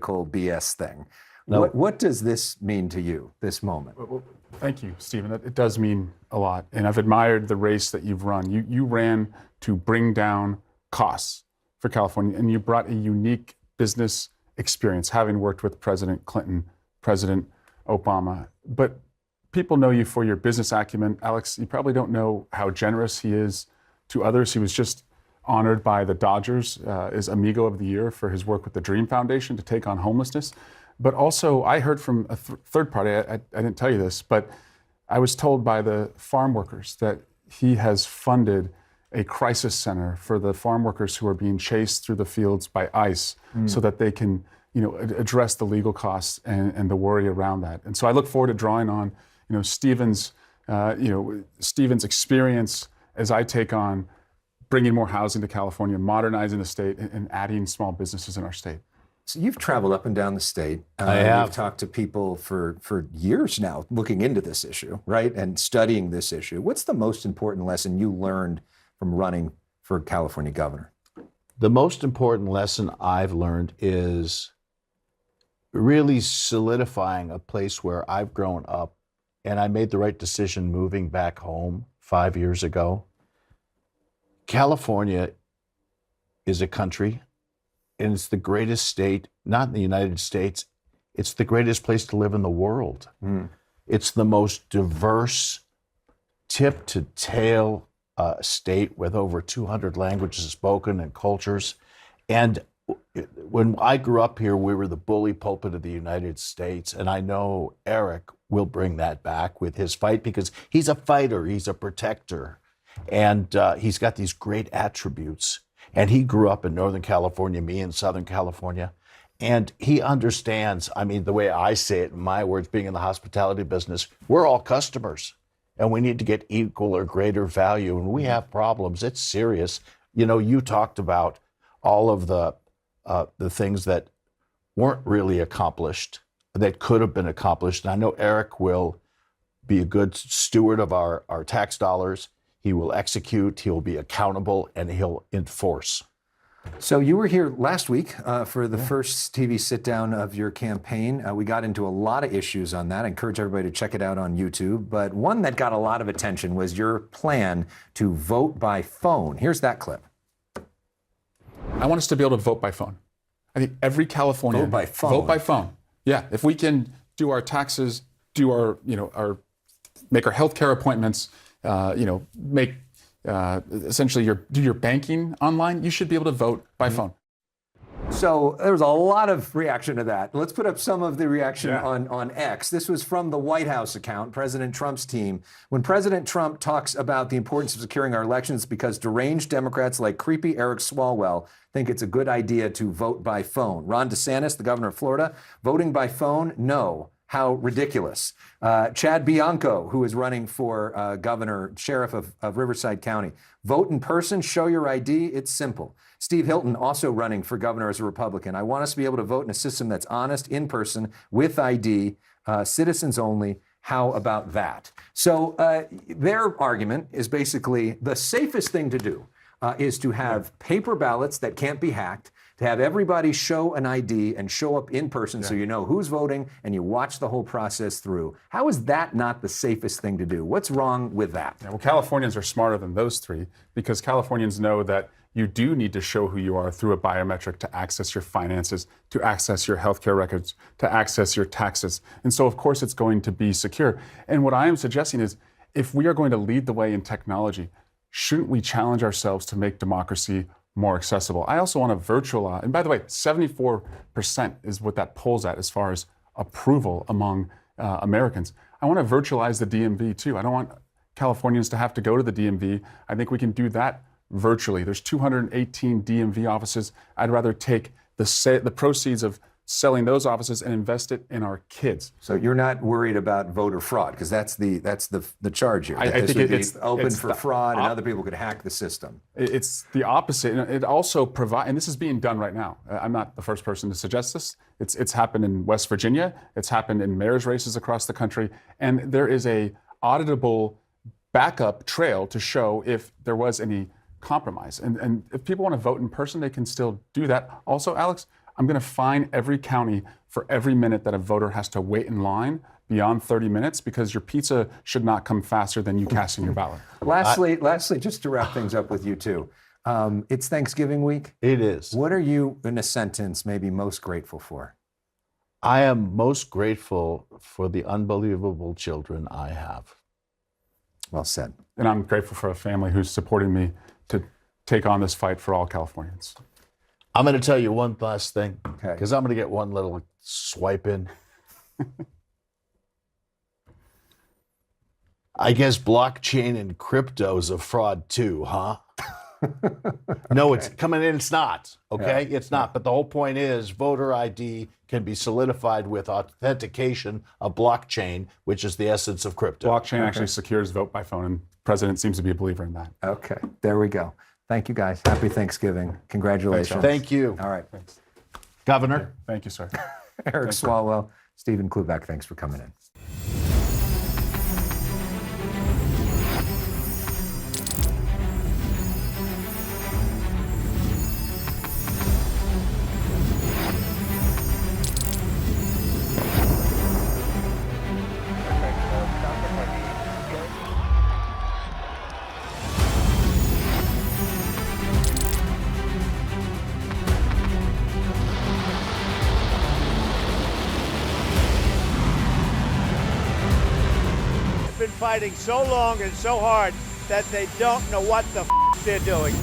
political BS thing. No. What does this mean to you, this moment? Well, thank you, Stephen. It does mean a lot. And I've admired the race that you've run. You ran to bring down costs for California, and you brought a unique business experience, having worked with President Clinton, President Obama. But people know you for your business acumen. Alex, you probably don't know how generous he is to others. He was just honored by the Dodgers as Amigo of the Year for his work with the Dream Foundation to take on homelessness. But also, I heard from a third party, I didn't tell you this, but I was told by the farm workers that he has funded a crisis center for the farm workers who are being chased through the fields by ICE so that they can, address the legal costs and the worry around that. And so I look forward to drawing on, Stephen's experience as I take on bringing more housing to California, modernizing the state, and adding small businesses in our state. So you've traveled up and down the state. I have. You've talked to people for years now looking into this issue, right? And studying this issue. What's the most important lesson you learned from running for California governor? The most important lesson I've learned is really solidifying a place where I've grown up, and I made the right decision moving back home 5 years ago. California is a country, and it's the greatest state, not in the United States, it's the greatest place to live in the world. It's the most diverse, tip to tail state with over 200 languages spoken and cultures. And when I grew up here, we were the bully pulpit of the United States. And I know Eric will bring that back with his fight, because he's a fighter, he's a protector, and he's got these great attributes. And he grew up in Northern California, me in Southern California. And he understands, the way I say it in my words, being in the hospitality business, we're all customers and we need to get equal or greater value. And we have problems. It's serious. You talked about all of the things that weren't really accomplished, that could have been accomplished. And I know Eric will be a good steward of our tax dollars. He will execute, he will be accountable, and he'll enforce. So you were here last week for the first TV sit-down of your campaign. We got into a lot of issues on that. I encourage everybody to check it out on YouTube. But one that got a lot of attention was your plan to vote by phone. Here's that clip. I want us to be able to vote by phone. I think every Californian Vote by phone. Vote by phone. Yeah, if we can do our taxes, do our make our healthcare appointments, make essentially do your banking online, you should be able to vote by phone. So there was a lot of reaction to that. Let's put up some of the reaction on X. This was from the White House account, President Trump's team. When President Trump talks about the importance of securing our elections because deranged Democrats like creepy Eric Swalwell think it's a good idea to vote by phone. Ron DeSantis, the governor of Florida, voting by phone, no. How ridiculous. Chad Bianco, who is running for sheriff of Riverside County. Vote in person, show your ID, it's simple. Steve Hilton, also running for governor as a Republican. I want us to be able to vote in a system that's honest, in person, with ID, citizens only. How about that? So their argument is basically the safest thing to do is to have paper ballots that can't be hacked, to have everybody show an ID and show up in person so you know who's voting and you watch the whole process through. How is that not the safest thing to do? What's wrong with that? Yeah, well, Californians are smarter than those three, because Californians know that you do need to show who you are through a biometric to access your finances, to access your healthcare records, to access your taxes. And so, of course, it's going to be secure. And what I am suggesting is, if we are going to lead the way in technology, shouldn't we challenge ourselves to make democracy more accessible? I also want a virtual, and by the way, 74% is what that polls at as far as approval among Americans. I want to virtualize the DMV too. I don't want Californians to have to go to the DMV. I think we can do that virtually. There's 218 DMV offices. I'd rather take the proceeds of selling those offices and invest it in our kids. So you're not worried about voter fraud, because that's the charge here. I think it's open for fraud and other people could hack the system. It's the opposite. It also provides, and this is being done right now. I'm not the first person to suggest this. It's happened in West Virginia. It's happened in mayor's races across the country. And there is a auditable backup trail to show if there was any compromise. And if people want to vote in person, they can still do that. Also, Alex, I'm going to fine every county for every minute that a voter has to wait in line beyond 30 minutes because your pizza should not come faster than you casting your ballot. Lastly, just to wrap things up with you two, it's Thanksgiving week. It is. What are you, in a sentence, maybe most grateful for? I am most grateful for the unbelievable children I have. Well said. And I'm grateful for a family who's supporting me to take on this fight for all Californians. I'm going to tell you one last thing, Okay. because I'm going to get one little swipe in. I guess blockchain and crypto is a fraud too, huh? No, it's coming in. It's not. Okay, it's not. But the whole point is voter ID can be solidified with authentication of blockchain, which is the essence of crypto. Blockchain actually secures vote by phone, and the president seems to be a believer in that. Okay, there we go. Thank you, guys. Happy Thanksgiving. Congratulations. Thank you. All right. Thanks. Governor. Thank you, sir. Eric Swalwell, Stephen Kluback, thanks for coming in. Been fighting so long and so hard that they don't know what the they're doing.